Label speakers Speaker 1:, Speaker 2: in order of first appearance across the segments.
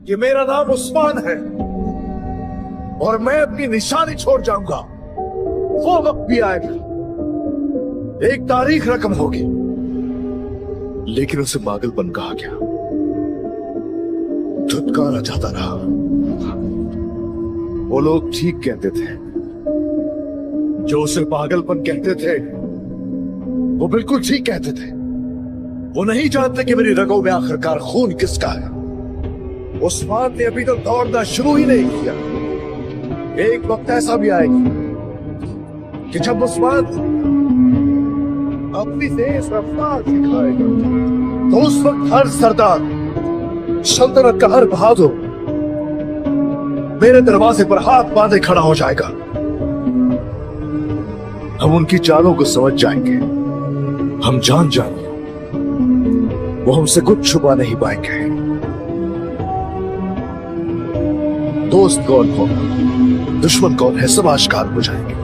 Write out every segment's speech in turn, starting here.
Speaker 1: कि मेरा नाम उस्मान है और मैं अपनी निशानी छोड़ जाऊंगा। वो वक्त भी आएगा, एक तारीख रकम होगी, लेकिन उसे पागलपन कहा गया, धुतकारा जाता रहा। वो लोग ठीक कहते थे, जो उसे पागलपन कहते थे वो बिल्कुल ठीक कहते थे। वो नहीं जानते कि मेरी रगों में आखिरकार खून किसका है। उस्मान ने अभी तक दौड़ना शुरू ही नहीं किया। एक वक्त ऐसा भी आएगा कि जब उस्मान अपनी तेज रफ्तार दिखाएगा, तो उस वक्त हर सरदार, सल्तनत का हर बहादुर मेरे दरवाजे पर हाथ बांधे खड़ा हो जाएगा। हम उनकी चालों को समझ जाएंगे, हम जान जाएंगे, वो हमसे कुछ छुपा नहीं पाएंगे। दोस्त कौन हो, दुश्मन कौन है, सब आश्कार हो जाएंगे।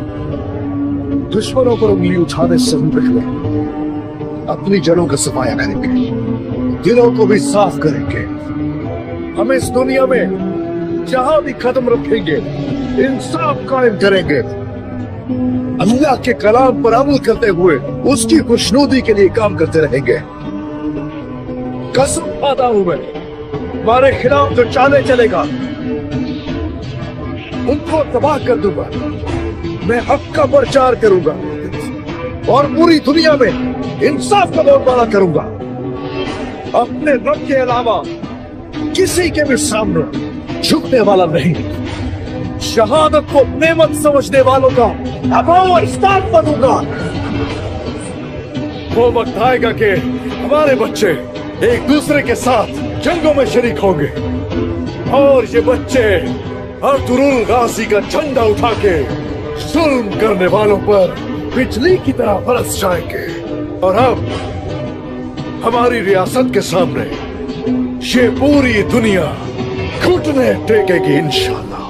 Speaker 1: दुश्मनों पर उंगली उठाने से हम निकले, अपनी जड़ों का सफाया करेंगे, दिलों को भी साफ करेंगे। हम इस दुनिया में जहां भी कदम रखेंगे इंसाफ कायम करेंगे। अल्लाह के कलाम पर अमल करते हुए उसकी खुशनुदी के लिए काम करते रहेंगे। कसम खाता हूं मैं, हमारे खिलाफ जो चाले चलेगा उनको तबाह कर दूंगा। मैं हक का प्रचार करूंगा और पूरी दुनिया में इंसाफ का बोलबाला करूंगा। अपने रब के अलावा किसी के भी सामने झुकने वाला नहीं। शहादत को नेमत समझने वालों का अभाव इस्ताद बनूंगा। वो वक्त आएगा कि हमारे बच्चे एक दूसरे के साथ जंगों में शरीक होंगे और ये बच्चे अर्तुरुल गाजी का झंडा उठा के जुल्म करने वालों पर बिजली की तरह बरस जाएंगे। और अब हमारी रियासत के सामने ये पूरी दुनिया घुटने टेकेगी इंशाल्लाह।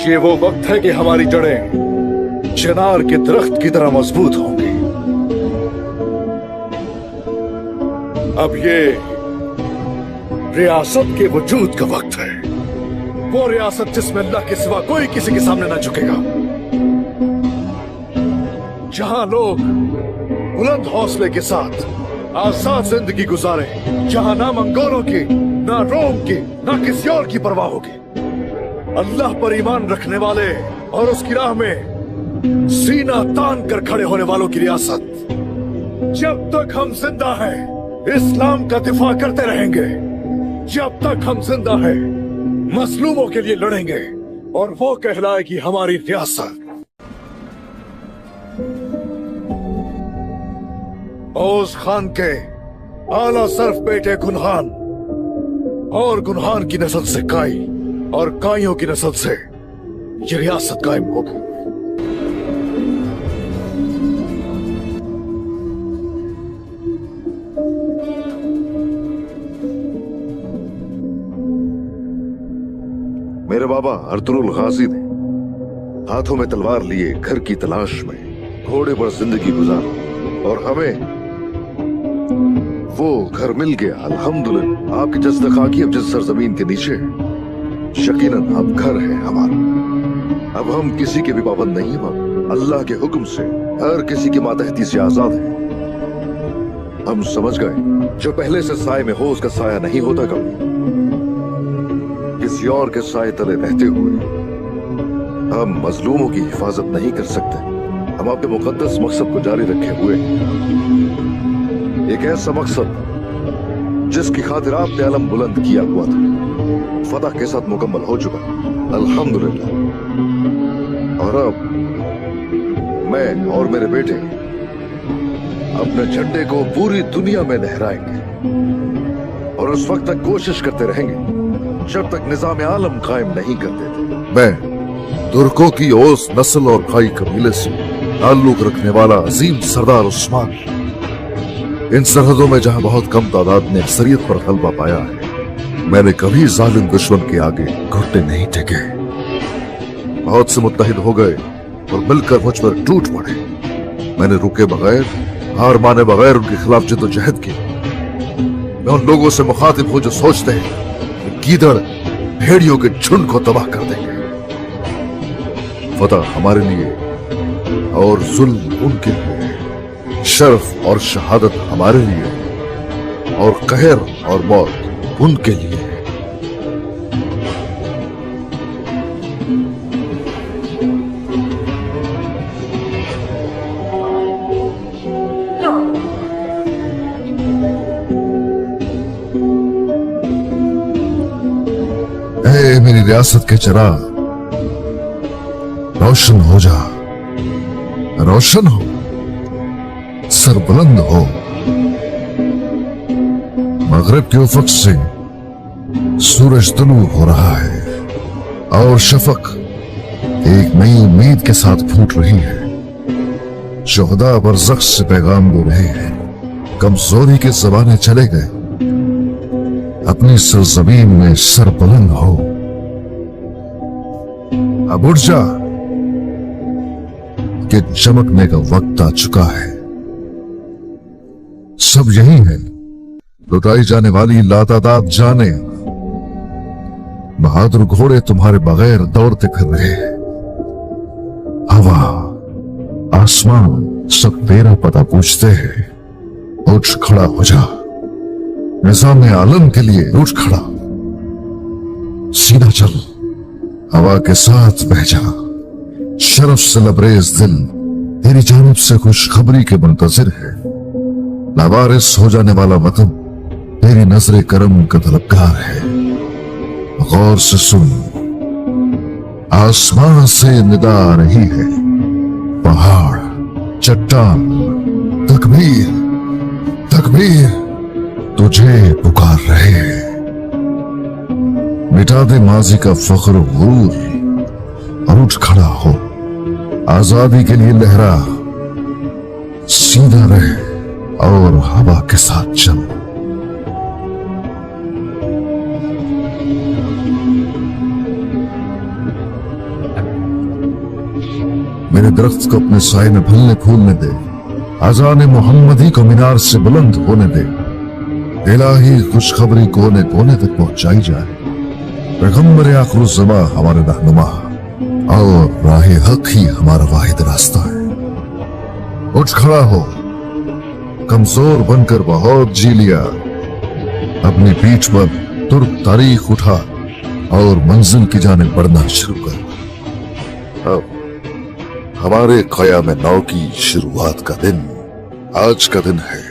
Speaker 1: ये वो वक्त है कि हमारी जड़ें चिनार के दरख्त की तरह मजबूत होंगी। अब ये रियासत के वजूद का वक्त है, वो रियासत जिसमें अल्लाह के सिवा कोई किसी के सामने ना झुकेगा, जहां लोग बुलंद हौसले के साथ आजाद जिंदगी गुजारे, जहां ना मंगोलों की, ना रोम की, ना किसी और की परवाह होगी। अल्लाह पर ईमान रखने वाले और उसकी राह में सीना तान कर खड़े होने वालों की रियासत। जब तक हम जिंदा हैं इस्लाम का दिफा करते रहेंगे, जब तक हम जिंदा हैं मजलूमों के लिए लड़ेंगे और वो कहलाएगी हमारी रियासत। औस खान के आला सर्फ बेटे गुनहान और गुनहान की नस्ल से काई और काइयों की नस्ल से ये रियासत कायम होगी।
Speaker 2: मेरे बाबा अर्तुरुल गाजी ने हाथों में तलवार लिए घर की तलाश में घोड़े पर जिंदगी गुजारी और हमें वो घर मिल गया अल्हम्दुलिल्लाह। आपकी जज्द खाकी अब जिस सरजमीन के नीचे यकीनन अब घर है हमारा। अब हम किसी के भी पाबंद नहीं हैं, अल्लाह के हुक्म से हर किसी की मातहती से आजाद है। हम समझ गए जो पहले से साए में हो उसका साया नहीं होता कभी। किसी और के साए तले रहते हुए हम मजलूमों की हिफाजत नहीं कर सकते। हम अपने मुकद्दस मकसद को जारी रखे हुए, एक ऐसा मकसद जिसकी खातिर आपने अलम बुलंद किया हुआ था, फतह के साथ मुकम्मल हो चुका अल्हम्दुलिल्लाह। और अब मैं और मेरे बेटे अपने झंडे को पूरी दुनिया में लहराएंगे और उस वक्त तक कोशिश करते रहेंगे जब तक निजाम आलम कायम नहीं कर देते। मैं तुर्कों की ओस नस्ल और खाई कबीले से ताल्लुक रखने वाला अजीम सरदार उस्मान, इन सरहदों में जहां बहुत कम तादाद ने अक्सरियत पर गलबा पाया है, मैंने कभी जालिम दुश्मन के आगे घुटने नहीं टेके। बहुत से मुत्तहिद हो गए और मिलकर मुझ पर टूट पड़े। मैंने रुके बगैर, हार माने बगैर उनके खिलाफ जिद्दोजहद की। मैं उन लोगों से मुखातिब हूं जो सोचते हैं गीदड़ भेड़ियों के झुंड को तबाह कर देंगे। फतह हमारे लिए और जुल्म उनके लिए, शर्फ और शहादत हमारे लिए और कहर और मौत उनके लिए। ऐ मेरी रियासत के चिराग, रोशन हो जा, रोशन हो, सरबुलंद हो। मगरिब के उफक से सूरज तुलू हो रहा है और शफक एक नई उम्मीद के साथ फूट रही है। शुहदा बरज़ख से पैगाम दे रहे हैं, कमजोरी के ज़माने चले गए, अपनी सरजमीन में सरबुलंद हो। अब उठ जा कि चमकने का वक्त आ चुका है। सब यही है, लुटाई जाने वाली लातादाद जाने, बहादुर घोड़े तुम्हारे बगैर दौड़ते फिर रहे हैं। हवा आसमान सब तेरा पता पूछते हैं। उठ खड़ा हो जा, निजाम आलम के लिए उठ खड़ा, सीधा चल, हवा के साथ बह जा। शरफ से लबरेज दिल तेरी जानिब से खुशखबरी के मुंतजिर है। लावारिस हो जाने वाला वतन तेरी नजर करम का तलबगार है। गौर से सुन, आसमान से निदा आ रही है, पहाड़ चट्टान तकबीर तकबीर तुझे पुकार रहे हैं। मिटा दे माजी का फख्र गुरूर और उठ खड़ा हो, आजादी के लिए लहरा, सीधा रहे और हवा के साथ चल। मेरे दरख्त को अपने साए में फलने फूलने दे, अज़ान मोहम्मदी को मीनार से बुलंद होने दे, इलाही खुशखबरी कोने कोने तक पहुंचाई जाए। पैगंबर आखिरुज़्ज़मा हमारे रहनुमा और राहे हक ही हमारा वाहिद रास्ता है। उठ खड़ा हो, कमजोर बनकर बहुत जी लिया, अपनी पीठ पर तुर्क तारीख उठा और मंजिल की जानिब बढ़ना शुरू कर। अब हमारे क़याम नौ की शुरुआत का दिन आज का दिन है।